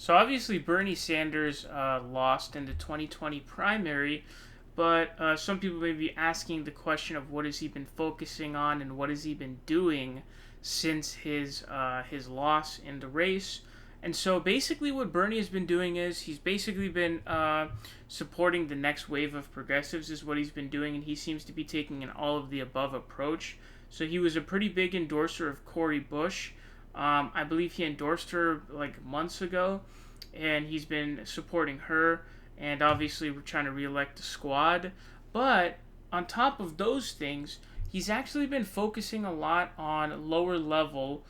So obviously Bernie Sanders lost in the 2020 primary, but some people may be asking the question of what has he been focusing on and what has he been doing since his loss in the race. And so basically, what Bernie has been doing is he's basically been supporting the next wave of progressives, is what he's been doing, and he seems to be taking an all of the above approach. So he was a pretty big endorser of Cori Bush. I believe he endorsed her like months ago, and he's been supporting her. And obviously, we're trying to reelect the squad. But on top of those things, he's actually been focusing a lot on lower level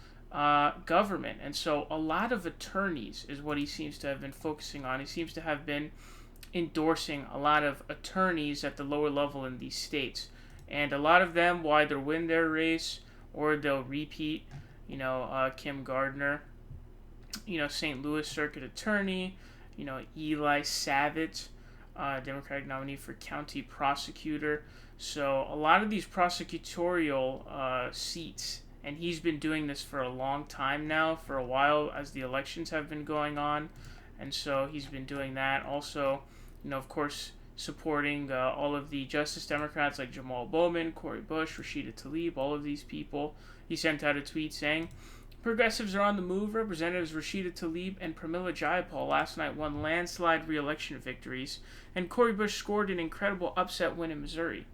government. And so a lot of attorneys is what he seems to have been focusing on. He seems to have been endorsing a lot of attorneys at the lower level in these states. And a lot of them will either win their race or they'll repeat, Kim Gardner, St. Louis Circuit Attorney, Eli Savage, Democratic nominee for county prosecutor. So a lot of these prosecutorial seats, and he's been doing this for a long time now, for a while as the elections have been going on, and so he's been doing that. Also, of course, supporting all of the Justice Democrats like Jamal Bowman, Cori Bush, Rashida Tlaib, all of these people. He sent out a tweet saying, "Progressives are on the move. Representatives Rashida Tlaib and Pramila Jayapal last night won landslide re-election victories, and Cori Bush scored an incredible upset win in Missouri.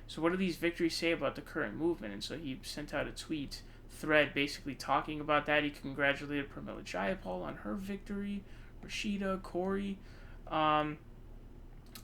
So what do these victories say about the current movement?" And so he sent out a tweet thread basically talking about that. He congratulated Pramila Jayapal on her victory, Rashida, Cori.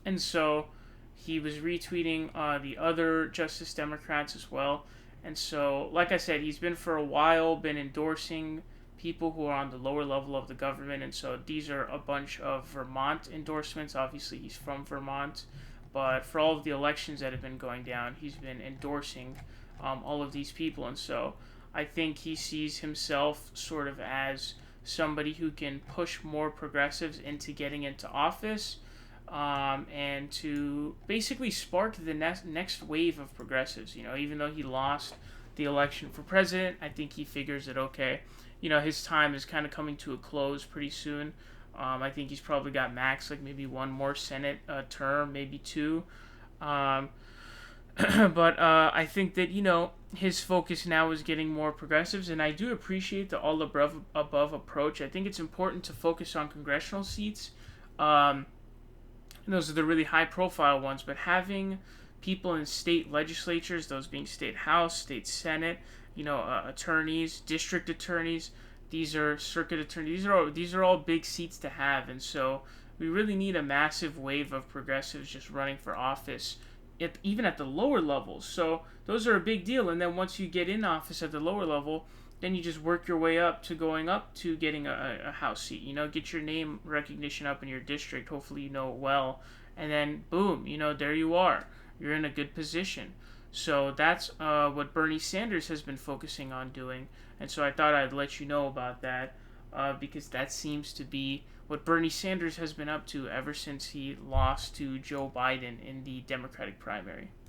And so he was retweeting the other Justice Democrats as well. And so, like I said, he's been for a while been endorsing people who are on the lower level of the government. And so these are a bunch of Vermont endorsements. Obviously, he's from Vermont. But for all of the elections that have been going down, he's been endorsing all of these people. And so I think he sees himself sort of as somebody who can push more progressives into getting into office, and to basically spark the next wave of progressives. Even though he lost the election for president, I think he figures that, okay, his time is kind of coming to a close pretty soon. I think he's probably got max like maybe one more Senate term, maybe two. But I think that his focus now is getting more progressives, and I do appreciate the all above approach. I think it's important to focus on congressional seats. And those are the really high profile ones, but having people in state legislatures, those being state house, state senate, attorneys, district attorneys, these are circuit attorneys, these are all big seats to have. And so we really need a massive wave of progressives just running for office, even at the lower levels. So those are a big deal. And then once you get in office at the lower level, then you just work your way up to going up to getting a house seat. Get your name recognition up in your district. Hopefully you know it well. And then, boom, there you are. You're in a good position. So that's what Bernie Sanders has been focusing on doing. And so I thought I'd let you know about that, because that seems to be what Bernie Sanders has been up to ever since he lost to Joe Biden in the Democratic primary.